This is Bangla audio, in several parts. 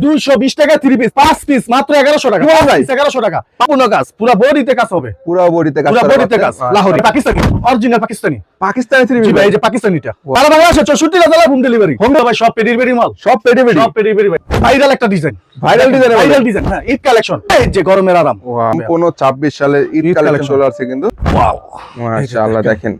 220 টাকা 3 পিস 5 পিস মাত্র 1100 টাকা। 1100 টাকা পুরো কাজ, পুরো বডিতে কাজ হবে, পুরো বডিতে কাজ, পুরো বডিতে কাজ। Lahori Pakistani, original Pakistani, Pakistani 3 piece. জি ভাই, এই যে পাকিস্তানিটা সারা বাংলাদেশে 64 জেলা হোম ডেলিভারি। হোম ভাই, সব পেডির মাল, সব পেডিবেরি, সব পেডির ভাই। ভাইরাল একটা design, viral design, viral design. হ্যাঁ, ঈদ কালেকশন, এই যে গরমের আরাম। কোন 26 সালের ঈদ কালেকশন চলে আসছে কিন্তু। ওয়াও, মাশাআল্লাহ, দেখেন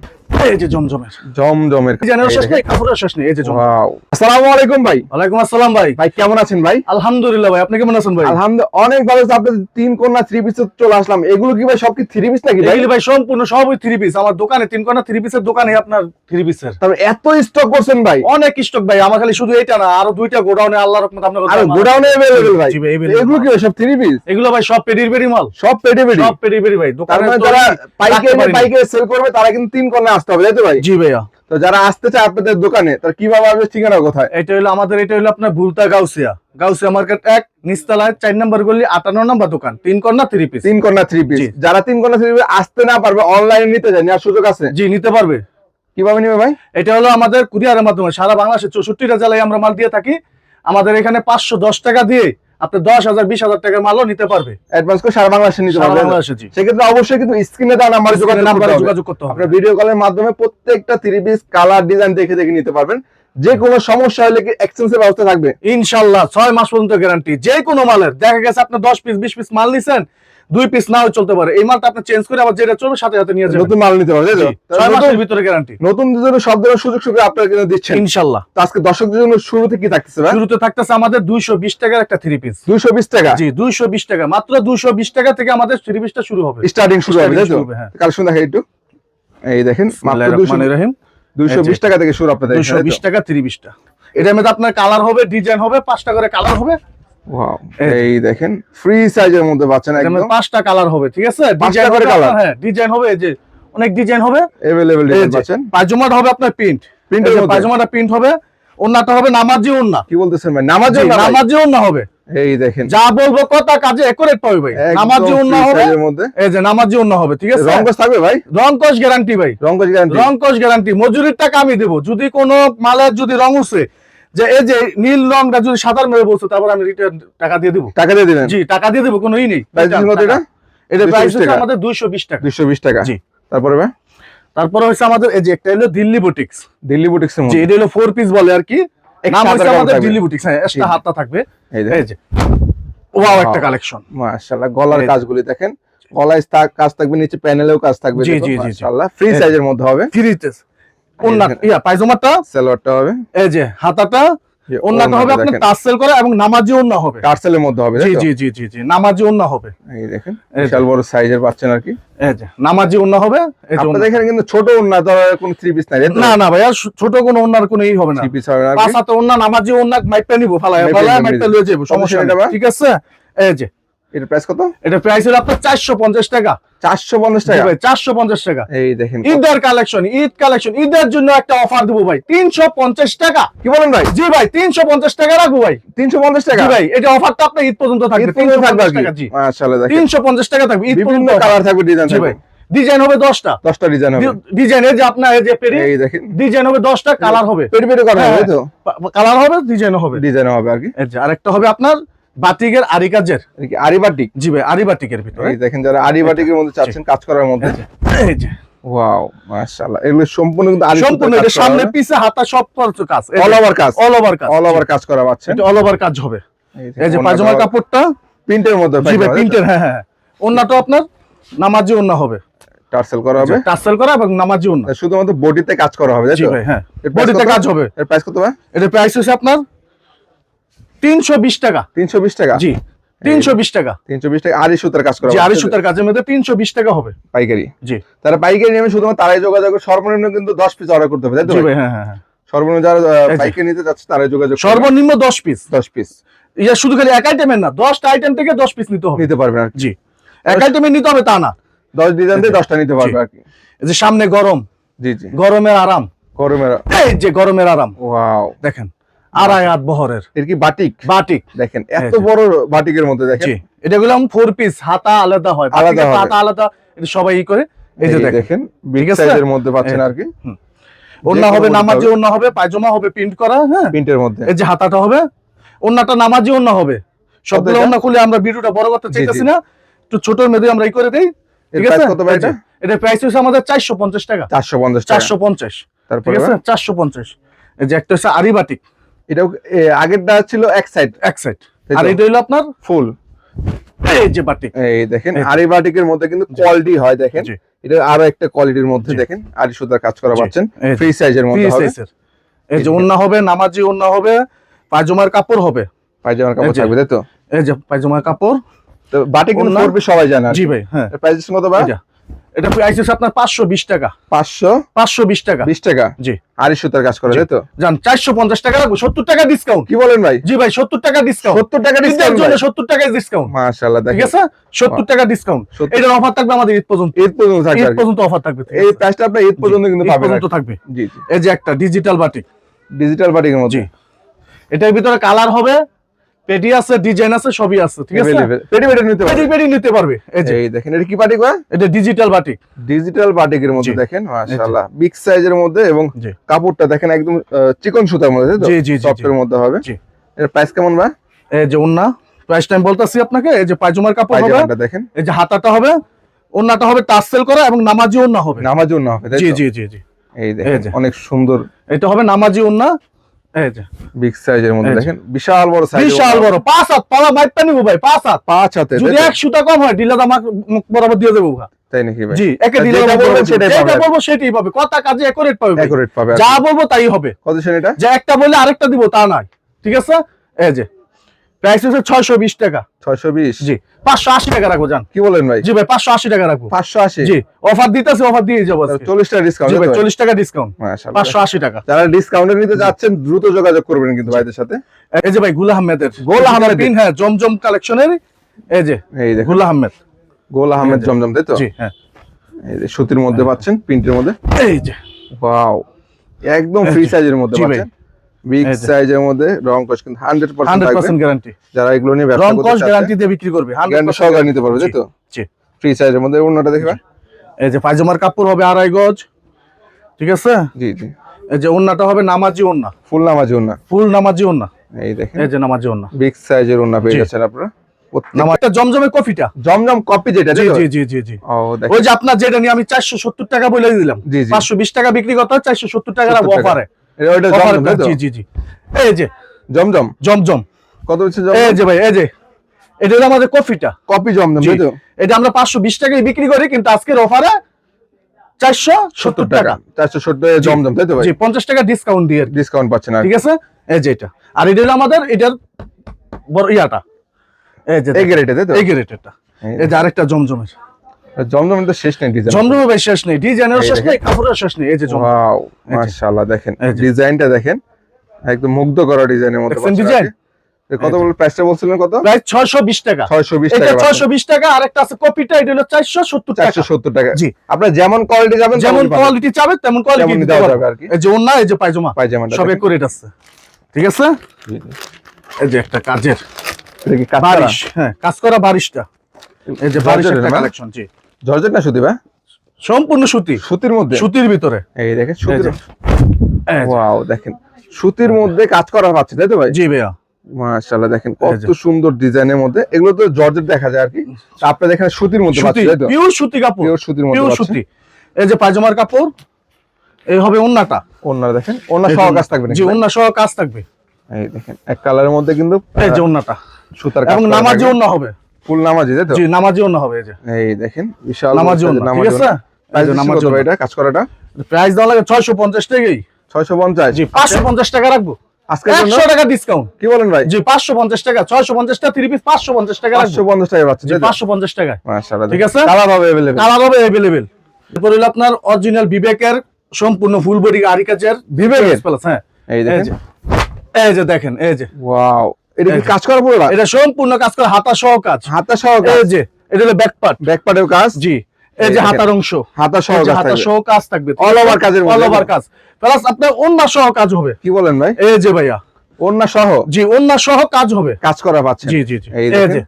এই যে জমজমের, জমজমের ডিজাইনের শেষ নেই, কাপড়ের শেষ নেই। এই যে জমজম। ওয়াও, আসসালামু আলাইকুম ভাই। ওয়ালাইকুম আসসালাম ভাই। ভাই কেমন আছেন ভাই? আলহামদুলিল্লাহ ভাই, আপনি কেমন আছেন ভাই? আলহামদুলিল্লাহ অনেক ভালো আছে। আপনি 3 কন্যা 3 পিস চলে আসলাম, এগুলো কি ভাই সব কি 3 পিস নাকি ভাই? এগুলি ভাই সম্পূর্ণ সবই 3 পিস। আমার দোকানে 3 কোণা 3 পিসের দোকানে আপনার 3 পিসের তবে এত স্টক করছেন ভাই? অনেক স্টক ভাই, আমার খালি শুধু এটা না, আরো 2টা গোডাউনে আল্লাহর রহমতে আপনার আর গোডাউনে अवेलेबल ভাই? জি ভাই, available। এগুলো কি ভাই সব 3 পিস? এগুলো ভাই সব পেডির মাল, সব পেডিবেরি, সব পেডির ভাই। তার দোকানে মানে যারা পাইকারি সেল করবে তারা কিন্তু 3 কন্যা আসতে হবে, তাই তো ভাই? জি ভাইয়া। তো যারা আসতে চায় আপনাদের দোকানে তারা কিভাবে আসবে, ঠিকানা কোথায়? এটা হলো আমাদের, এটা হলো আপনার ভুলতা গাউসিয়া, গাউসিয়া মার্কেট 1 নিচতলায় 4 নম্বর গলি 58 নম্বর দোকান। 3 কন্যা 3 পিস, 3 কন্যা 3 পিস। জি। যারা 3 কন্যা 3 পিস আসতে না পারবে, অনলাইনে নিতে চায়, নেওয়ার সুযোগ আছে? জি, নিতে পারবে। কিভাবে নিবে ভাই? এটা হলো আমাদের কুরিয়ারের মাধ্যমে সারা বাংলাদেশে 64টা জেলায় আমরা মাল দিয়ে থাকি। আমাদের এখানে 510 টাকা দিয়ে আপনি 10,000 20,000 টাকার মালও নিতে পারবে, অ্যাডভান্স করে সারা বাংলাদেশে নিতে সারা পারবে। বাংলাদেশে। জি, সেক্ষেত্রে অবশ্যই কিন্তু স্ক্রিনে দেওয়া নাম্বারে যোগাযোগ করতে হবে। আপনার ভিডিও কলের মাধ্যমে প্রত্যেকটা 3 পিস কালার ডিজাইন দেখে দেখে নিতে পারবেন। যে কোনো সমস্যা হলে কি এক্সচেঞ্জের ব্যবস্থা থাকবে? ইনশাআল্লাহ 6 মাস পর্যন্ত গ্যারান্টি। যে কোনো মালের, দেখা গেছে আপনি 10 পিস 20 পিস মাল নিছেন, 2 পিস নাও চলতে পারে, এই মালটা আপনি চেঞ্জ করে আবার যেটা চলবে সাথে সাথে নিয়ে যাবেন, নতুন মাল নিতে পারবে, তাই তো? 6 মাসের ভিতরে গ্যারান্টি। নতুন ডিজাইনের সব ধরনের সুযোগ সুবিধা আপনারা কিন্তু দিচ্ছেন ইনশাআল্লাহ। তো আজকে দর্শকদের জন্য শুরুতে কি থাকতেছে ভাই? শুরুতে থাকতেছে আমাদের 220 টাকার একটা 3 পিস। 220 টাকা? জি, 220 টাকা, মাত্র 220 টাকা থেকে আমাদের 3 পিসটা শুরু হবে, স্টার্টিং শুরু হবে, তাই তো? হ্যাঁ। কালেকশন দেখেন একটু, এই দেখেন মাত্র 220 টাকা থেকে শুরু আপনাদের এখানে, 220 টাকা 3 পিসটা। এটার মধ্যে আপনার কালার হবে, ডিজাইন হবে, 5টা করে কালার হবে। ওয়াও, এই দেখেন ফ্রি সাইজের মধ্যে পাচ্ছেন একদম। 5টা কালার হবে, ঠিক আছে? 5টা করে কালার, হ্যাঁ, ডিজাইন হবে, এই যে অনেক ডিজাইন হবে, अवेलेबल ডিজাইন পাচ্ছেন। পায়জামাটা হবে আপনার প্রিন্ট, প্রিন্টের মধ্যে পায়জামাটা প্রিন্ট হবে। ওন্নাটা হবে নামাজি ওন্না। কি বলতেছেন ভাই? নামাজি ওন্না? নামাজি ওন্না হবে। এই দেখেন যা বলবো কথা কাজে একুরেট পাবে ভাই। নামাজি ওন্না হবে, এই যে নামাজি ওন্না হবে, ঠিক আছে? রংকশ থাকবে ভাই? রংকশ গ্যারান্টি ভাই, রংকশ গ্যারান্টি, রংকশ গ্যারান্টি। মজুরির টাকা আমি দেব, যদি কোনো মালের যদি রং উঠছে, যে এই যে নীল রংটা যদি সাদা মেরে বলছে, তারপর আমি রিটার্ন টাকা দিয়ে দেব। টাকা দিয়ে দিবেন? জি, টাকা দিয়ে দেব, কোনো ই নেই। প্রাইস কত এটা? এটা প্রাইস হচ্ছে আমাদের 220 টাকা। 220 টাকা। জি। তারপরে ভাই? তারপরে হচ্ছে আমাদের এই যে একটা হলো দিল্লি বুটিক্স। দিল্লি বুটিক্স এর জি, মধ্যে এটা হলো 4 পিস বলে আর কি, নাম হচ্ছে আমাদের দিল্লি বুটিক্স। হ্যাঁ, একটা জি। হাতটা থাকবে, এই এই যে ওয়াও একটা কালেকশন। মাশাআল্লাহ, গলার কাজগুলি দেখেন, গলায় কাজ থাকবে, নিচে প্যানেলেও কাজ থাকবে। জি, জি, জি, মাশাআল্লাহ, ফ্রি সাইজের মধ্যে হবে। ফ্রিতে ওন্না, পায়জামাটা, সালোয়ারটা হবে, এই যে হাতাটা, ওন্নাটা হবে আপনার টার্সেল করা এবং নামাজি ওন্না হবে, টার্সেলের মধ্যে হবে। জি জি জি জি জি, নামাজি ওন্না হবে। এই দেখেন বিশাল বড় সাইজের পাচ্ছেন আর কি, এই যে নামাজি ওন্না হবে। এই যে আপনাদের এখানে কিন্তু ছোট ওন্না, ধর কোনো 3 পিস নাই? না না ভাই, আর ছোট কোনো ওন্নার কোনো ই হবে না। 3 পিস হবে না, পাঁচ হাতে ওন্না, নামাজি ওন্না, মাইপটা নিব, ফালায়া মাইপটা লয়ে যাবো, সমস্যা নেই, ঠিক আছে? এই যে এর প্রাইস কত? এটা প্রাইস হলো আপনার 450 টাকা। 450 টাকা ভাই, 450 টাকা। এই দেখেন ঈদের কালেকশন, ঈদ কালেকশন, ঈদের জন্য একটা অফার দেবো ভাই, 350 টাকা। কি বলেন ভাই? জি ভাই, 350 টাকা রাখবো ভাই। 350 টাকা? জি ভাই, এটা অফারটা আপনার ঈদ পর্যন্ত থাকবে, 350 টাকা। জি, মাশাআল্লাহ, দেখেন 350 টাকা থাকবে ঈদ বিভিন্ন পর্যন্ত। কালার থাকবে, ডিজাইন জি থাকবে। ভাই, ডিজাইন হবে 10টা, 10টা ডিজাইন হবে। ডিজাইন এই যে আপনার এই যে পেরি, এই দেখেন ডিজাইন হবে 10টা, কালার হবে, পেরি পেরি করা হবে তো? কালার হবে, ডিজাইন হবে, ডিজাইন হবে আর কি। এই যে আরেকটা হবে আপনার বাটিকের আরি কাজের। এই কি আরি বাটিক? জি ভাই, আরি বাটিকের ভিতরে। এই দেখেন যারা আরি বাটিকের মধ্যে চাচ্ছেন কাজ করার মধ্যে, এই যে ওয়াও মাশাআল্লাহ, এগুলো সম্পূর্ণ কিন্তু আরি, সম্পূর্ণ এটা সামনে পিছে হাতা সব কাজ, অল ওভার কাজ, অল ওভার কাজ, অল ওভার কাজ করা পাচ্ছেন। এটা অল ওভার কাজ হবে। এই যে পায়জামার কাপড়টা প্রিন্টের মধ্যে, জি ভাই, প্রিন্টের। হ্যাঁ হ্যাঁ, ওন্নাটা আপনার নামাজি ওন্না হবে, টার্সেল করা হবে, টার্সেল করা এবং নামাজি ওন্না। শুধুমাত্র বডিতে কাজ করা হবে, তাই জি তো? ভাই, হ্যাঁ, এর price বডিতে কত? কাজ হবে। এর প্রাইস কত ভাই? এটা প্রাইস হচ্ছে আপনার 320 টাকা। 320 টাকা? জি, 320 টাকা। 320 টাকা আরি সুতার কাজ করা জি, হবে, আড়াই সুতার কাজের মধ্যে 320 টাকা হবে পাইকারি। জি, তারা পাইকারি নেবে, শুধুমাত্র তারাই যোগাযোগ করে, সর্বনিম্ন কিন্তু 10 পিস অর্ডার করতে হবে, তাই তো? জি ভাই, হ্যাঁ হ্যাঁ হ্যাঁ, সর্বনিম্ন যারা পাইকারি নিতে যাচ্ছে তারাই যোগাযোগ করবে। সর্বনিম্ন 10 পিস। 10 পিস ইয়া শুধু খালি এক আইটেমের না, 10টা আইটেম থেকে 10 পিস নিতে হবে। নিতে পারবেন আর কি। জি, এক আইটেমে নিতে হবে তা না, 10 ডিজাইন দিয়ে 10টা নিতে পারবে আর কি। এই যে সামনে গরম, জি জি, গরমের আরাম, গরমের, এই যে গরমের আরাম, ওয়াও দেখেন আড়াই হাত বহরের এর কি বাটিক? বাটিক দেখেন এত বড় বাটিকের মধ্যে দেখেন। জি, এটা গুলো 4 পিস, হাতা আলাদা হয়, আলাদা হবে, হাতা আলাদা, এটা সবাই ই করে। এই যে দেখেন বিগ ঠিক আছে? সাইজের মধ্যে পাচ্ছেন আর কি। ওন্না হবে, নামাজি ওন্না হবে, পায়জামা হবে প্রিন্ট করা, হ্যাঁ, প্রিন্টের মধ্যে। এই যে হাতাটা হবে ওন্নাটা নামাজি ওন্না হবে, সবগুলো এটা? ওন্না খুলে আমরা ভিডিওটা বড় করতে জি, চাইতেছি জি। না, একটু ছোট মেয়েদের আমরা ই করে দেই। এর ঠিক price আছে, কত ভাই এটা? এটা প্রাইস হচ্ছে আমাদের 450 টাকা, 450 টাকা। 450, তারপরে ঠিক আছে, ভাই? 450। এই যে একটা হচ্ছে আরি বাটিক, এটাও আগেরটা ছিল এক সাইড, এক সাইড, এই তো। আর এটা হলো আপনার ফুল। এই যে বাটিক। এই দেখেন এই তো। আরি বাটিকের মধ্যে কিন্তু কোয়ালিটি হয়, দেখেন জি। এটা আরো একটা কোয়ালিটির মধ্যে, জি। দেখেন আরি সুতার কাজ করা জি। পাচ্ছেন, এই তো। ফ্রি সাইজের ফ্রি মধ্যে হবে। সাইজের। এই যে এই ওন্না হবে, নামাজি ওন্না হবে, পায়জামার কাপড় হবে, পায়জামার কাপড় এই যে। থাকবে, তাই তো? এই যে পায়জামার কাপড়। তো বাটিক কিন্তু ওন্না। পরবে সবাই জানে। জি ভাই, হ্যাঁ। প্রাইস কত ভাই? এটা প্রাইস হচ্ছে আপনার 520 টাকা, 520 টাকা। 520 টাকা। জি। আরি সুতার কাজ করা, জি। তাই তো? জান 450 টাকা রাখবো, 70 টাকা ডিসকাউন্ট। কি বলেন ভাই? জি ভাই, 70 টাকা ডিসকাউন্ট, 70 টাকা ডিসকাউন্ট জন্য ভাই? 70 টাকা ডিসকাউন্ট, মাশাআল্লাহ, ঠিক দেখেন আছে, 70 টাকা ডিসকাউন্ট। 70 এটার অফার থাকবে আমাদের ঈদ পর্যন্ত, ঈদ পর্যন্ত থাকবে ঈদ আর কি। পর্যন্ত অফার থাকবে, ঠিক এই আছে? প্রাইসটা আপনি ঈদ পর্যন্ত কিন্তু ঈদ পাবেন আর পর্যন্ত কি। থাকবে। জি জি। এই যে একটা ডিজিটাল বাটিক, ডিজিটাল বাটিকের মধ্যে জি, এটার ভিতরে কালার হবে, পেডি আছে, ডিজাইন আছে, সবই আছে, ঠিক আছে, available। পেটি পেটি নিতে পেডি পারবেন। পেডি নিতে পারবে। এই যে এই দেখেন এটা কি বাটিক ভাই? এটা ডিজিটাল বাটিক। ডিজিটাল বাটিকের মধ্যে জি। দেখেন মাশাআল্লাহ বিগ সাইজের মধ্যে, এবং জি কাপড়টা দেখেন একদম চিকন সুতার মধ্যে, তাই তো? জি, জি, জি, সফটের জি। মধ্যে হবে। জি। এর প্রাইস কেমন ভাই? এই যে ওন্না, প্রাইস টাইম বলতাছি আপনাকে। এই যে পায়জামার কাপড় হবে, পায়জামাটা দেখেন এই যে হাতাটা হবে, ওন্নাটা হবে টাসেল করা এবং নামাজি ওন্না হবে। নামার জন্য হবে, তাই জি তো? জি জি জি। এই এই দেখেন যে। অনেক সুন্দর এটা হবে নামাজি ওন্না। এই যে বিগ সাইজের মধ্যে এই যে। দেখেন বিশাল বড় সাইজ, বিশাল বড়, 5 হাত পালা মাইপটা নিব ভাই, 5 হাত। 5 হাতে, যদি এক সুতা কম হয় ডিলার আমাকে মুখ বরাবর দিয়ে দেবো ভাই। তাই নাকি ভাই? জি, একে আর ডিলার যেটা বলবেন সেটাই যেটা পাবেন। বলবো সেটাই পাবে, কথা কাজে একুরেট পাবে ভাই। Accurate পাবে আর যা কি। বলবো তাই হবে, কত ছিল এটা? যে একটা বললে আরেকটা দিব তা নয়, ঠিক আছে। এই যে প্রাইস হচ্ছে 620 টাকা। 620। জি, 580 টাকা রাখবো জান। কি বলেন ভাই? জি ভাই, 580 টাকা রাখবো। 580। জি, অফার দিতেছি, অফার দিয়ে যাবো আজকে। 40 টাকা ডিসকাউন্ট। জি ভাই, 40 টাকা ডিসকাউন্ট, মাশাআল্লাহ। 580 টাকা। যারা ডিসকাউন্টে নিতে যাচ্ছেন দ্রুত যোগাযোগ করবেন কিন্তু ভাইদের সাথে। এই যে ভাই গুল আহমেদের, গোল আহমেদের। পিন, হ্যাঁ, জমজম কালেকশনের। এই যে এই দেখুন গুল আহমেদ। গোল আহমেদ এই যে। জমজম, তাই তো? জি, হ্যাঁ। এই যে সুতির মধ্যে পাচ্ছেন, প্রিন্টের মধ্যে। এই যে ওয়াও, একদম এই ফ্রি যে। সাইজের মধ্যে জি ভাই। পাচ্ছেন, বিগ এই যে। সাইজের মধ্যে। রং কস কিন্তু 100% থাকবে। 100% গ্যারান্টি, যারা এগুলো নিয়ে ব্যবসা রং করতে কস চাচ্ছে গ্যারান্টি দিয়ে বিক্রি করবে, গ্যারান্টি 100% সহকারে নিতে পারবে, তাই জি, তো? জি। ফ্রি সাইজের মধ্যে। অন্যটা দেখবে। এই যে পায়জামার কাপড় হবে 2.5 গজ, ঠিক আছে। জি জি। এই যে ওন্নাটা হবে নামাজি ওন্না, ফুল নামাজি ওন্না। ফুল নামাজি ওন্না। এই দেখেন এই যে নামাজি ওন্না, বিগ সাইজের ওন্না পেয়ে জি। যাচ্ছেন আপনারা। নামাজটা জমজমের কফিটা। জমজম কপি যেটা, জি তাই তো? জি জি জি জি। ও দেখেন। ওই যে আপনার যেটা নিয়ে আমি 470 টাকা বলে দিলাম, জি, জি। 520 টাকা বিক্রি করতে হয়, 470 টাকা 70 টাকা। অফারে। ওইটা জমজম, তাই তো? জি জি জি। এই যে জমজম জমজম, কত হচ্ছে? এই জমজম যে ভাই, এই যে এটা হলো আমাদের কফিটা। কপি জমজম, জি। তাই তো? এটা আমরা 520 টাকায় বিক্রি করি, কিন্তু আজকের অফারে 470 টাকা। 470 জমজম, তাই তো ভাই? জি, 50 টাকা ডিসকাউন্ট দিয়ে আর কি, ডিসকাউন্ট পাচ্ছেন আর ঠিক আছে। এই যে এটা, আর এটা হলো আমাদের এটার বড় ইয়াটা। এই যে এই গ্রেডে, তাই তো? এই গ্রেডেরটা। এই যে আরেকটা জমজমের। জমজম তো শেষ নেই ডিজাইন। জমজমের ভাই শেষ নেই, ডিজাইনের এই শেষ দেখেন। নেই, কাপড়ের শেষ নেই। এই যে জমজম, ওয়াও, এই যে। মাশাআল্লাহ, দেখেন এই যে। ডিজাইনটা দেখেন, একদম মুগ্ধ করা ডিজাইনের মধ্যে দেখছেন পাচ্ছেন ডিজাইন? আর কি। কত বল প্রাইসটা বলছিলেন কত? প্রায় 620 টাকা। 620 এটা টাকা পাচ্ছেন। 620 টাকা, আর একটা আছে কপিটা, এটা হলো 470 টাকা। 470 টাকা। জি। আপনারা যেমন কোয়ালিটি যাবেন যেমন তেমনই পাবেন। কোয়ালিটি চাবে তেমন কোয়ালিটি তেমনই দিতে দেওয়া পারবো। যাবে আর কি। এই যে ওন্না, এই যে পায়জামা, পায়জামাটা সব দেখেন। একুরেট আছে, ঠিক আছে। জি, জি। এই যে একটা কাজের এটা কি কাজ করা? বারিশ, হ্যাঁ, কাজ করা বারিশটা। এই যে বারিশ জর্জেটের একটা না? কালেকশন, জি, জর্জেট না সুতি ভাই? সম্পূর্ণ সুতি, সুতির মধ্যে। সুতির ভিতরে। এই দেখেন এই সুতির। যে। এই যে। ওয়াও, দেখেন সুতির মধ্যে কাজ করা পাচ্ছে, তাই তো ভাই? জি ভাইয়া। মাশাআল্লাহ, দেখেন এই কত যে। সুন্দর ডিজাইনের মধ্যে। এগুলো তো জর্জেট দেখা যায় আর কি। তা আপনারা দেখেন সুতির মধ্যে সুতি, পাচ্ছেন, তাই তো? পিওর সুতি কাপড়, পিওর সুতির মধ্যে পিওর পাচ্ছেন। সুতি। এই যে পায়জামার কাপড়, এই হবে ওন্নাটা। ওন্না দেখেন, ওন্না এই সহ যে কাজ থাকবে নাকি জি, ভাই? ওন্না সহ কাজ থাকবে। এই দেখেন এক কালারের মধ্যে কিন্তু এই যে ওন্নাটা, সুতার কাজ এবং করা নামাজি থাকবে। ওন্না হবে। ফুল নামাজি, তাই তো? জি, নামাজি ওন্না হবে। এই যে এই দেখেন বিশাল নামাজি বড় ওন্না, সাইজের ঠিক নামাজি আছে। ওন্না। এই প্রাইস যে নামাজি কত ভাই ওন্না, এটা কাজ করাটা? প্রাইস দেওয়া লাগে 650 টাকাই। 650। জি, 550 টাকা রাখবো, আজকের জন্য 100 টাকা ডিসকাউন্ট। কি বলেন ভাই? জি, 550 টাকা, 650 টা 3 পিস 550 টাকা রাখবো। 550 টাকা পাচ্ছেন, জি, তাই তো? 550 টাকায়, মাশাআল্লাহ, ঠিক আছে। কালার হবে अवेलेबल। কালার হবে अवेलेबल। এরপর হলো আপনার অরিজিনাল বিবেকের সম্পূর্ণ ফুল বডি আরি কাজের বিবেকের? প্লাস, হ্যাঁ। এই এই দেখেন। যে, এই যে দেখেন, এই যে ওয়াও, এটা কি এই যে। কাজ করা পুরো? এটা সম্পূর্ণ কাজ করে, হাতা সহ কাজ। হাতা সহ এই কাজ। যে এটা হলো ব্যাক পার্ট, ব্যাক পার্টেও কাজ। জি। এই এই যে দেখেন। হাতার অংশ, হাতা সহ এই যে কাজ হাতা থাকবে। সহ কাজ থাকবে, All over কাজের মধ্যে, অল তাই ওভার তো? কাজ, প্লাস আপনার ওন্না সহ কাজ হবে। কি বলেন ভাই? এই যে ভাইয়া, ওন্না সহ জি, ওন্না সহ কাজ হবে। কাজ করা পাচ্ছেন। জি জি জি। এই এই দেখেন। যে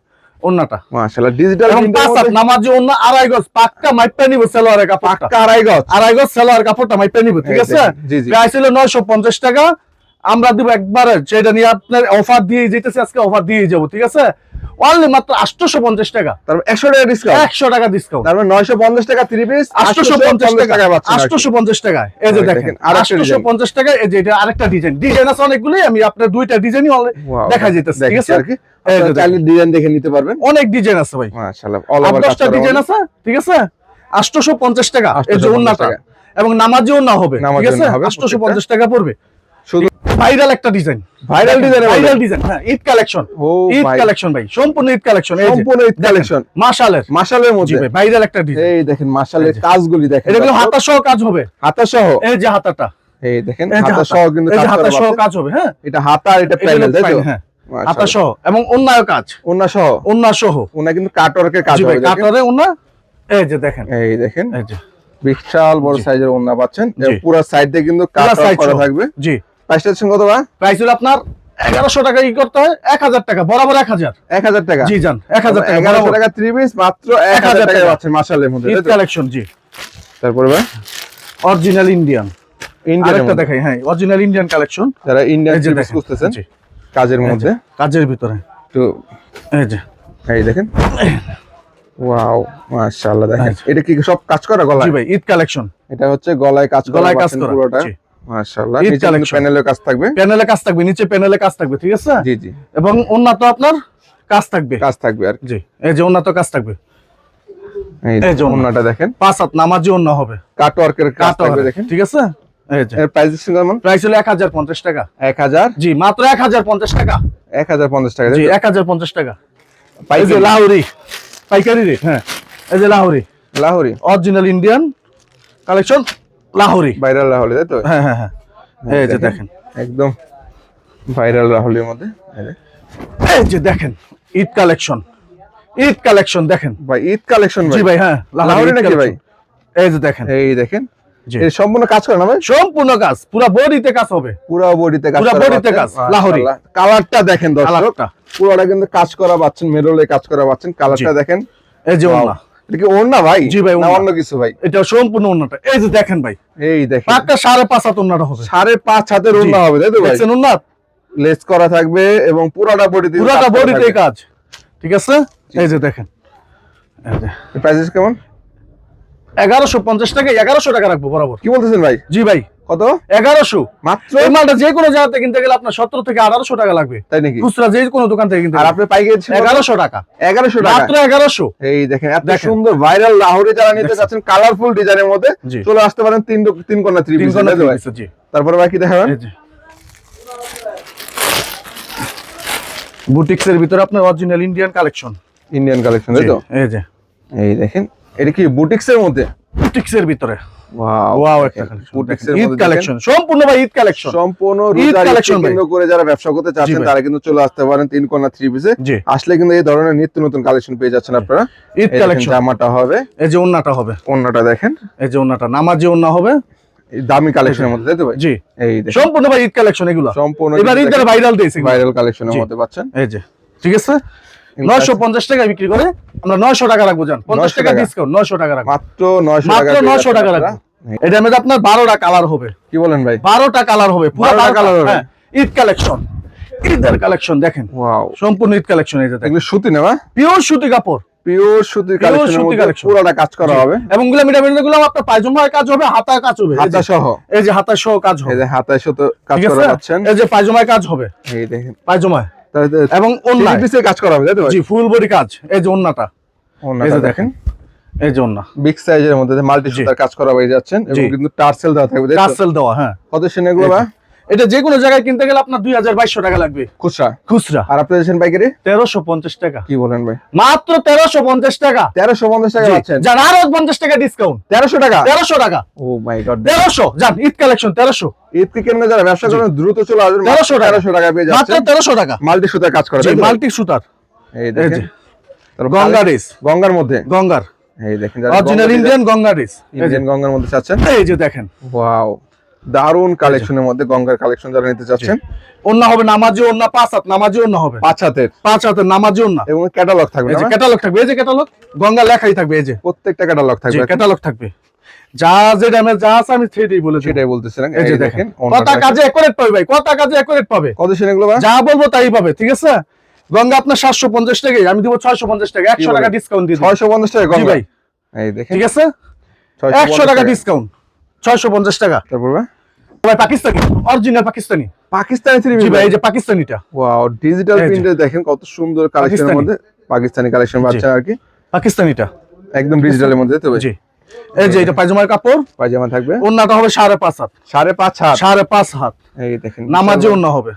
ওন্নাটা, মাশাআল্লাহ, ডিজিটাল এবং প্রিন্টের 5 হাত মধ্যে নামাজি ওন্না 2.5 গজ, পাক্কা মাইপা নিব সেলোয়ারের কাপড়টা। পাক্কা আড়াই গজ। 2.5 গজ সেলোয়ার কাপড়টা মাইপা নিব, ঠিক এই আছে। দেখেন, জি, জি। প্রাইস হলো 950 টাকা, আমরা দিব একবারে, যেটা নিয়ে আপনার অফার দিয়ে যেতেছে, আজকে অফার দিয়ে যাবো, ঠিক আছে? অনলি মাত্র 850 টাকা, তারপর 100 টাকা ডিসকাউন্ট, 100 টাকা ডিসকাউন্ট, তারপর 950 টাকা 3 পিস 850 টাকা পাচ্ছেন। 850 টাকায়। এই যে দেখেন 850 টাকা। এই যে এটা আরেকটা ডিজাইন আছে অনেকগুলোই, আমি আপনার দুইটা ডিজাইনই দেখা যেতেছে, ঠিক আছে? আর কি চাইলে ডিজাইন দেখে নিতে পারবেন, অনেক ডিজাইন আছে ভাই, মাশাআল্লাহ অল ওভার 10টা ডিজাইন আছে, ঠিক আছে? 850 টাকা এই যে 850 ওন্নাটা, টাকা। এবং নামাজি ওন্না হবে, ঠিক নামাজি আছে? ওন্না হবে 850 টাকা পড়বে। শুধু ভাইরাল একটা design, viral design, viral design, হ্যাঁ, ঈদ কালেকশন, ও ঈদ ভাই কালেকশন ভাই, সম্পূর্ণ ঈদ কালেকশন, এই যে সম্পূর্ণ ঈদ কালেকশন, মাশালের, মাশালের জি মধ্যে ভাই, ভাইরাল একটা ডিজাইন। এই দেখেন মাশালের এই যে। কাজগুলি দেখেন, এটা গুলো হাতা সহ কাজ হবে, হাতা সহ, এই যে হাতাটা, এই দেখেন এই যে হাতা সহ কিন্তু এই যে কাজ হাতা করা সহ আছে। কাজ হবে, হ্যাঁ, এটা হাতা আর এটা এটা প্যানেল, হলো তাই তো? প্যানেল, হ্যাঁ, হাতা সহ এবং ওন্নায় কাজ, ওন্না সহ, ওন্না সহ, ওন্না কিন্তু কাটওয়ার্কের কাজ জি ভাই, হবে, দেখেন। কাটরে ওন্না, এই যে দেখেন, এই দেখেন এই যে বিশাল বড় জি। সাইজের ওন্না পাচ্ছেন, জি। পুরো সাইড দিয়ে কিন্তু পুরা কাটওয়ার্ক সাইজ করা সহ। থাকবে। জি, প্রাইসটা হচ্ছে কত বা? প্রাইস হলো আপনার 1100 টাকা, ই করতে হয় 1000 টাকা, বরাবর 1000। 1000 টাকা, জি জান, 1000 টাকা, 1100 বরাবর। টাকা 3 পিস মাত্র 1000 টাকায় পাচ্ছেন মাশাআল্লাহর মধ্যে, ঈদ তাই তো? কালেকশন, জি, তারপরে ভাই অরিজিনাল ইন্ডিয়ান, ইন্ডিয়ান আরেকটা দেখাই, হ্যাঁ, অরিজিনাল ইন্ডিয়ান কালেকশন, যারা ইন্ডিয়ান এই যে 3 পিস দেখেন, খুঁজতেছেন জি, কাজের এই যে, মধ্যে, কাজের ভিতরে, তো এই যে, এই দেখেন ওয়াও মাশাআল্লাহ, দেখেন এই যে। এটা কি সব কাজ করা জি গলায়? ভাই, ঈদ কালেকশন, এটা হচ্ছে গলায় কাজ করা, গলায় কাজ পাচ্ছেন করা, পুরোটা, জি। মাশাআল্লাহ। ঈদ নিচে কিন্তু collection। প্যানেলের কাজ থাকবে, প্যানেলে কাজ থাকবে, নিচে প্যানেলে কাজ থাকবে, ঠিক আছে? জি জি এবং উন্নত আপনার কাজ থাকবে, কাজ থাকবে আর কি। জি, এই যে উন্নত কাজ থাকবে, এই এই যে ওন্নাটা দেখেন 5 হাত নামাজি ওন্না হবে, কাটওয়ার্কের কাজ থাকবে, দেখেন। ঠিক আছে? এই যে এর প্রাইস দিচ্ছেন কেমন? প্রাইস হলো 1050 টাকা, 1000 জি, মাত্র 1050 টাকা, 1050 টাকা, জি, তাই তো? 1050 টাকা। এই পাইকারি যে লাহোরি পাইকারি রেট, হ্যাঁ, এই যে Lahori Lahori original Indian collection, Lahori, viral Lahori, তাই তো? হ্যাঁ হ্যাঁ হ্যাঁ, এই যে দেখেন, একদম ভাইরাল লাহোরির মধ্যে, এই যে। এই যে দেখেন ঈদ কালেকশন, ঈদ কালেকশন দেখেন, ভাই ঈদ কালেকশন জি ভাই, হ্যাঁ, লাহোরি ঈদ নাকি ভাই? collection। এই যে দেখেন, এই দেখেন জি, এই সম্পূর্ণ কাজ করে না ভাই? সম্পূর্ণ কাজ, পুরো বডিতে কাজ হবে, পুরো বডিতে কাজ পুরা করা বডিতে পাচ্ছেন, কাজ, লাহোরি। মাশাআল্লাহ। কালারটা দেখেন দর্শক, কালারটা, পুরোটা কিন্তু কাজ করা পাচ্ছেন, মেরুলে কাজ করা পাচ্ছেন, কালারটা জি। দেখেন। এই যে Wow। ওন্না, এটা কি ওড়না ভাই? জি ভাই, না ওড়না। অন্য কিছু ভাই? এটা সম্পূর্ণ ওন্নাটা, এই যে দেখেন ভাই, এই দেখেন পাক্কা 5.5 হাত ওন্নাটা হবে, 5.5 হাতের জি। ওড়না হবে, তাই তো ভাই? দেখছেন ওন্না, লেস করা থাকবে এবং পুরোটা বডিতে পুরাটা বডিতে কাজ, ঠিক আছে? এই যে দেখেন, এই যে প্রাইস কেমন? 1150 টাকা, 1100 টাকা রাখবো বরাবর, কি বলতেছেন ভাই? জি ভাই, কত? 1100। মাত্র? এই মালটা যে কোনো জায়গা থেকে কিনতে গেলে আপনার 17 থেকে 1800 টাকা লাগবে, তাই নাকি? খুচরা যে কোনো দোকান থেকে কিনতে আর গেলে আপনি পাইকারি দিচ্ছেন কত? 1100 টাকা, 1100 টাকা। মাত্র 1100। এই দেখেন এত দেখেন। সুন্দর ভাইরাল লাহোরি যারা নিতে দেখছেন। চাচ্ছেন কালারফুল ডিজাইনের মধ্যে, জি। চলে আসতে পারেন তিন কোণা 3 তিন পিস, কোণা তাই তো ভাই? দিয়েছে, জি, তারপরে বাকি দেখাবেন। এই যে বুটিক্সের ভিতরে আপনার original Indian collection, Indian collection, তাই তো? এই যে এই দেখেন এটা কি বুটিক্সের মধ্যে? বুটিক্সের ভিতরে, ওয়াও ওয়াও, একটা কালেকশন, বুটিক্সের ঈদ মধ্যে কালেকশন, সম্পূর্ণ ভাই ঈদ কালেকশন, সম্পূর্ণ ঈদ রোজার collection ভাই। কেন্দ্র করে যারা ব্যবসা করতে চাচ্ছেন ভাই। তারা কিন্তু চলে আসতে পারেন 3 কোণা 3 পিসে। জি, আসলে কিন্তু এই ধরনের নিত্য নতুন কালেকশন পেয়ে যাচ্ছেন আপনারা। ঈদ এই দেখেন কালেকশন, জামাটা হবে, এই যে ওন্নাটা হবে, ওন্নাটা দেখেন এই যে ওন্নাটা নামাজি ওন্না হবে, এই দামি কালেকশনের মধ্যে, তাই তো ভাই? জি, এই দেখেন সম্পূর্ণ ভাই ঈদ কালেকশন, এগুলো সম্পূর্ণ এবার ঈদের ভাইরাল দিয়েছে, ভাইরাল কালেকশনের জি। মধ্যে পাচ্ছেন। এই যে, ঠিক আছে, 950 টাকা বিক্রি করে আমরা 900 টাকা রাখবো, জান 50 900 টাকা টাকা। ডিসকাউন্ট, 900 টাকা রাখবো, মাত্র 900 মাত্র টাকা, 900 টাকা রাখবো। এটার মধ্যে আপনার 12টা কালার হবে, কি বলেন ভাই? 12টা কালার হবে, পুরো 12টা 12টা কালার হবে। হ্যাঁ, ঈদ কালেকশন, ঈদের কালেকশন দেখেন, ওয়াও, সম্পূর্ণ ঈদ কালেকশন, এই যে দেখেন, এগুলো সুতি না? পিওর সুতি কাপড়, পিওর সুতির Pure কালেকশনের সুতি মধ্যে collection। পুরোটা কাজ করা হবে, এবং গুলো গুলো আপনার পায়জামায় কাজ হবে, হাতায় কাজ হবে, এই হাতা যে- সহ। এই যে হাতায় সহ কাজ এই হবে, যে হাতায় সুতো কাজ ঠিক করা আছে? পাচ্ছেন, এই যে পায়জামায় কাজ হবে, এই দেখেন পায়জামায় তাহলে এবং ওন্না, 3 পিসে কাজ করা হবে, তাই তো ভাই? জি, ফুল বডি কাজ, এই যে ওন্নাটা, এই ওন্নাটা যে দেখেন দেখেন, এই যে ওন্না, বিগ সাইজের মধ্যে মাল্টি জি। সুতার কাজ করা হয়ে যাচ্ছেন এবং জি। কিন্তু টার্সেল দেওয়া থাকবে, তাই তো? টার্সেল দেওয়া, হ্যাঁ, কত সেন এগুলো এই যে। বা? এটা যে কোনো জায়গায় কিনতে গেলে আপনার 2200 টাকা লাগবে খুচরা। খুচরা, আর আপনি দিচ্ছেন পাইকারি? 1350 টাকা, কি বলেন ভাই? মাত্র 1350 টাকা, 1350 টাকা পাচ্ছেন? জান আরো 50 টাকা ডিসকাউন্ট, 1300 টাকা? 1300 টাকা, ও মাই গড, 1300, জান ঈদ কালেকশন 1300, ঈদ কি কেন্দ্রে যারা ব্যবসা করেন দ্রুত চলে আসবেন, 1300 টাকা। 1300 টাকা পেয়ে মাত্র যাচ্ছেন, 1300 টাকা, মাল্টি সুতার কাজ করা, জি, তাই তো? মাল্টি সুতার, এই এই দেখেন যে তারপর গঙ্গা রেস, গঙ্গার মধ্যে, গঙ্গার এই দেখেন যারা original Ganga Indian Ganga race, এই যে ইন্ডিয়ান গঙ্গার মধ্যে চাচ্ছেন, এই যে দেখেন, ওয়াও দারুন কালেকশনের মধ্যে গঙ্গার কালেকশন যারা নিতে চাচ্ছেন, ওন্না হবে নামাজি ওন্না, 5 হাত নামাজি ওন্না হবে, 5 হাতের 5 হাতের নামাজি ওন্না, এবং ক্যাটালগ থাকবে এই যে না? ক্যাটালগ থাকবে, এই যে ক্যাটালগ, গঙ্গা লেখাই থাকবে, এই যে প্রত্যেকটা ক্যাটালগ থাকবে, ক্যাটালগ থাকবে, যা যে ড্যামেজ যা আছে আমি সেটাই বলেছি। সেটাই বলতেছিলাম। এই যে দেখেন কথা কাজে অ্যাকুরেট পাবে ভাই, কথা কাজে অ্যাকুরেট পাবে। কত দিচ্ছেন এগুলো ভাই? যা বলবো তাই পাবে, ঠিক আছে? গঙ্গা আপনার 750 টাকায় আমি দিব 650 টাকা, 100 টাকা ডিসকাউন্ট দিয়ে দিই। 650 টাকা জি গঙ্গা। ভাই এই দেখেন ঠিক আছে, 100 টাকা ডিসকাউন্ট, 650 টাকা। তারপর ভাই ভাই পাকিস্তানি, অরিজিনাল পাকিস্তানি, পাকিস্তানি থ্রি জি পিস ভাই এই যে পাকিস্তানিটা। ওয়াও, ডিজিটাল এই যে। প্রিন্টে দেখেন কত সুন্দর কালেকশনের পাকিস্তানি। মধ্যে পাকিস্তানি কালেকশন পাচ্ছেন আর কি, পাকিস্তানিটা একদম ডিজিটালের মধ্যে। তো ভাই জি এই যে এটা পায়জামার কাপড়, পায়জামা থাকবে ওন্নাটা হবে 5.5 হাত, 5.5 হাত। 5.5 হাত। এই দেখেন নামাজি ওন্না হবে,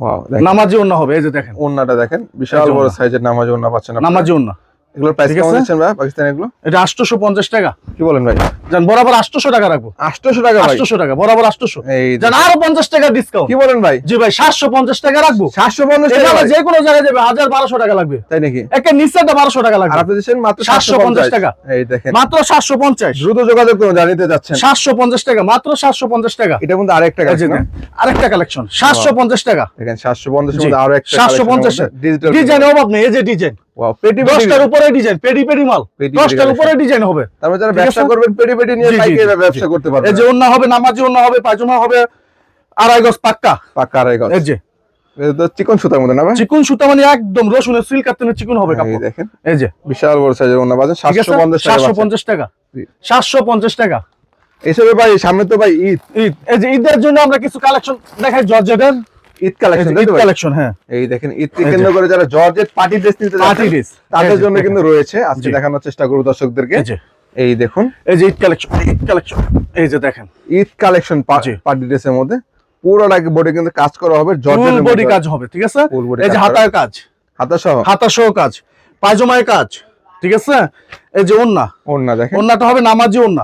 ওয়াও দেখেন নামাজি ওন্না হবে। এই যে দেখেন ওন্নাটা দেখেন, বিশাল এই যে বড় ওন্না। সাইজের নামাজি ওন্না পাচ্ছেন আপনারা। নামাজি ওন্না, এগুলোর প্রাইস ঠিক কেমন আছে? দিচ্ছেন ভাই পাকিস্তানি এগুলো? এটা 850 টাকা। কি বলেন ভাই? জান বরাবর 800 টাকা রাখবো, 800 টাকা ভাই? 800 টাকা বরাবর 800। এই জান আরো 50 টাকা ডিসকাউন্ট। কি বলেন ভাই? জি ভাই 750 টাকা রাখবো। 750 টাকা এভাবে ভাই? যে কোনো জায়গায় যাবে 1000-1200 টাকা লাগবে, তাই নাকি? একে নিচেটা 1200 টাকা আর লাগবে, আপনি দিচ্ছেন মাত্র 750 টাকা। এই দেখেন মাত্র 750, দ্রুত যোগাযোগ করুন, জানিতে যাচ্ছেন। 750 টাকা, মাত্র 750 টাকা। এটা কিন্তু আরেকটা এই যে কালেকশন, দেখেন, আরেকটা কালেকশন 750 টাকা। দেখেন 750 এর জি, মধ্যে আরো একটা 750 ডিজিটাল ডিজাইন অভাব নেই। এই যে ডিজাইন ওয়াও, পেটি 10টার উপরে ডিজাইন, পেডি পেডি মাল, পেডি 10টার collection। উপরে ডিজাইন হবে। তারপরে যারা ঠিক ব্যবসা আছে? করবেন পেটি পেটি নিয়ে জি, জি, পাইকারি জি, ব্যবসা করতে পারবেন। এই যে ওন্না হবে, নামাজি ওন্না হবে, পায়জামা হবে 2.5 গজ পাক্কা। পাকা আড়াই গজ। এই যে এটা তো চিকন সুতার মধ্যে না ভাই? চিকুন সুতা মানে একদম রসুনের সিল কাটনের চিকুন হবে এই কাপড়। দেখেন এই যে বিশাল বড় সাইজের ওন্না বাজার ঠিক আছে, 750 টাকা। 750 টাকা, জি। 750 টাকা। এসবে ভাই সামনে তো ভাই ঈদ ঈদ, এই যে ঈদের জন্য আমরা কিছু কালেকশন দেখাই জর্জেটের। ঈদ কালেকশন ঈদ কালেকশন, হ্যাঁ এই দেখেন ঈদকে কেন্দ্র করে যারা জর্জেট পার্টি ড্রেস নিতে পার্টি যাচ্ছেন ড্রেস তাদের জন্য কিন্তু রয়েছে, আজকে জি। দেখানোর চেষ্টা করব দর্শকদেরকে। এই যে এই দেখুন এই যে ঈদ কালেকশন, ঈদ কালেকশন এই যে দেখেন ঈদ কালেকশন জি। পার্টি ড্রেসের মধ্যে পুরোটাকে বডি কিন্তু কাজ করা হবে, ফুল জর্জেটের বডি মধ্যে কাজ হবে, ঠিক আছে? ফুল বডি এই যে হাতার কাজ, হাতা সহ হাতা সহ কাজ, পায়জামায় কাজ, ঠিক আছে? এই যে ওন্না, ওন্না দেখেন ওন্নাটা হবে নামাজি ওন্না,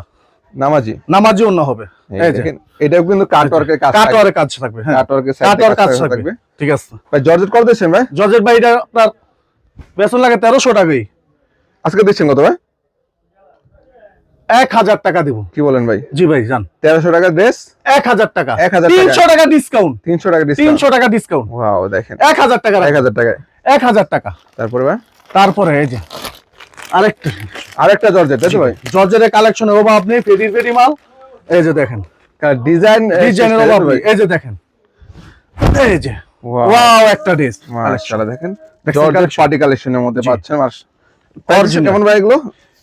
নামাজি। নামাজি ওন্না হবে। এই এই যে দেখেন এটাও কিন্তু কাটওয়ার্কের কাজ, কাটওয়ারের কাজ থাকবে, হ্যাঁ কাটওয়ার্কের কাটওয়ার কাজ সাইডে থাকবে, ঠিক আছে? ভাই জর্জেট কত দিচ্ছেন ভাই? জর্জেট ভাই এটা আপনার বেতন লাগে 1300 টাকাই, আজকে দিচ্ছেন কত ভাই? 1000 টাকা দিব। কি বলেন ভাই? জি ভাই জান 1300 টাকা ড্রেস, 1000 টাকা, 1000 টাকা। 300 টাকা ডিসকাউন্ট, 300 টাকা ডিসকাউন্ট। 300 টাকা ডিসকাউন্ট, ওয়াও দেখেন 1000 টাকা রাখো, 1000 টাকায়। 1000 টাকা। তারপরে ভাই তারপরে এই যে আরেকটা আরেকটা জর্জেট তাই তো ভাই? জর্জেটের কালেকশনের অভাব নেই, পেডি পেডি মাল। এই যে দেখেন ডিজাইন ডিজাইনের অভাব নেই। এই যে দেখেন, এই যে ওয়াও ওয়াও একটা ড্রেস মাশাআল্লাহ দেখেন দেখছেন জর্জেট collection? পার্টি কালেকশনের মধ্যে জি। পাচ্ছেন। Original। কেমন ভাই এগুলো?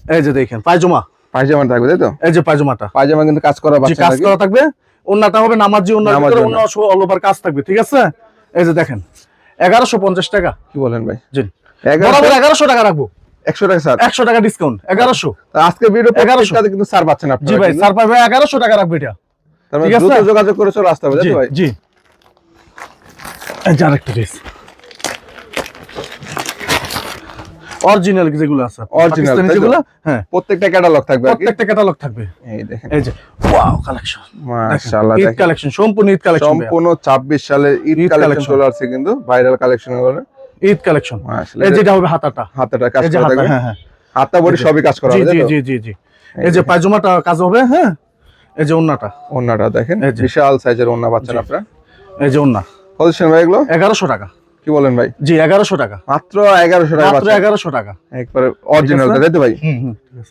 এই যে দেখেন পায়জামা, পায়জামা থাকবে তাই তো? এই যে পায়জামাটা পায়জামা কিন্তু কাজ করা জি পাচ্ছেন কাজ নাকি? করা থাকবে, ওন্নাটা হবে নামাজি ওন্নার নামাজি ভিতরে ওন্না। ওন্না অল ওভার কাজ থাকবে, ঠিক আছে? এই যে দেখেন 1150 টাকা। কি বলেন ভাই? জি 1100 বরাবর 1100 টাকা রাখবো, 100 টাকা স্যার। 100 টাকা ডিসকাউন্ট, 1100। আজকে ভিডিও 1100 প্রত্যেকটাতে কিন্তু স্যার পাচ্ছেন আপনারা। জি ভাই কিন্তু। স্যার পাবে 1100 টাকা রাখবে এটা, তার মানে ঠিক আছে? দ্রুত যোগাযোগ করে চলে আসতে হবে তাই জি তো ভাই? জি। এই যে আরেকটা ড্রেস অরিজিনাল যেগুলো আছে, Original, পাকিস্তানি তাই তো? যেগুলো, হ্যাঁ প্রত্যেকটা ক্যাটালগ থাকবে আর কি। প্রত্যেকটা ক্যাটালগ থাকবে। এই দেখেন এই যে ওয়াও কালেকশন, মাশাআল্লাহ ঈদ দেখেন কালেকশন, সম্পূর্ণ ঈদ কালেকশন, সম্পূর্ণ 26 সালের ঈদ ঈদ কালেকশন collection। চলে আসছে কিন্তু ভাইরাল কালেকশন গুলো। ঈদ কালেকশন। মাশাআল্লাহ এই যেটা হবে হাতাটা, হাতাটা কাজ এই যে করা হাতা, থাকবে, হ্যাঁ হ্যাঁ হাতা বডি সবই কাজ করা জি হবে তাই জি তো? জি জি জি। এই যে পায়জামাটা কাজ হবে, হ্যাঁ এই যে ওন্নাটা, ওন্নাটা দেখেন এই যে। বিশাল সাইজের ওন্না পাচ্ছেন আপনারা। এই যে ওন্না কত দিচ্ছেন ভাই এগুলো? 1100 টাকা। কি বলেন ভাই? জি 1100 টাকা, মাত্র 1100 টাকা মাত্র পাচ্ছেন 1100 টাকা। একবারে অরিজিনাল তাই তো ভাই?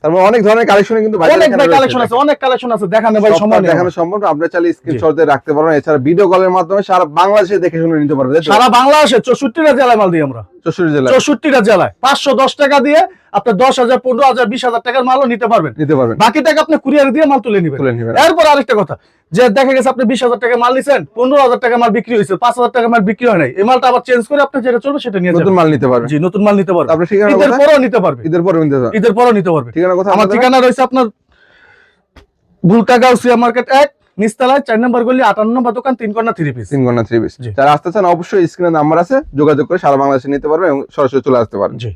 তার মানে অনেক ধরনের কালেকশন কিন্তু ভাই অনেক ভাই কালেকশন আছে, অনেক কালেকশন আছে, দেখানো ভাই সময় নেই দেখানো সম্ভব না। আপনারা চাইলে স্ক্রিনশট দিয়ে রাখতে পারবেন, এছাড়া ভিডিও কলের মাধ্যমে সারা বাংলাদেশে দেখে শুনে নিতে পারবেন তাই তো? সারা বাংলাদেশে 64টা জেলায় মাল দিই আমরা, 64 জেলা 64টা জেলায় 510 টাকা দিয়ে আপনি 10,000 15,000 20,000 টাকার মালও নিতে পারবেন। নিতে পারবেন, বাকি টাকা আপনি কুরিয়ার দিয়ে মাল তুলে নেবেন। তুলে নেবেন। এরপর আরেকটা কথা, যে দেখা গেছে আপনি 20,000 টাকা মাল নিছেন, 15,000 টাকা মাল বিক্রি হয়েছে, 5,000 টাকা মাল বিক্রি হয় নাই, এই মালটা আবার চেঞ্জ করে আপনি যেটা চলবে সেটা নিয়ে নতুন যাবেন। মাল নিতে পারবেন। জি নতুন মাল নিতে পারবেন, আপনি ঠিকানা ঈদের কোথায়? পরেও নিতে পারবে, ঈদের পরে নিতে পারবেন। ঈদের পরেও নিতে পারবে। ঠিকানা কোথায় আমার আপনাদের? ঠিকানা রয়েছে আপনার ভুলতা গাউসিয়া মার্কেট 1 নিচতলায় 4 নম্বর গলি 58 নম্বর দোকান 3 কর্নার 3 পিস। 3 গণনা 3 পিস। জি। যারা আসতে চান অবশ্যই স্ক্রিনে নাম্বার আছে, যোগাযোগ করে সারা বাংলাদেশে নিতে পারবেন এবং সরাসরি চলে আসতে পারবেন। জি।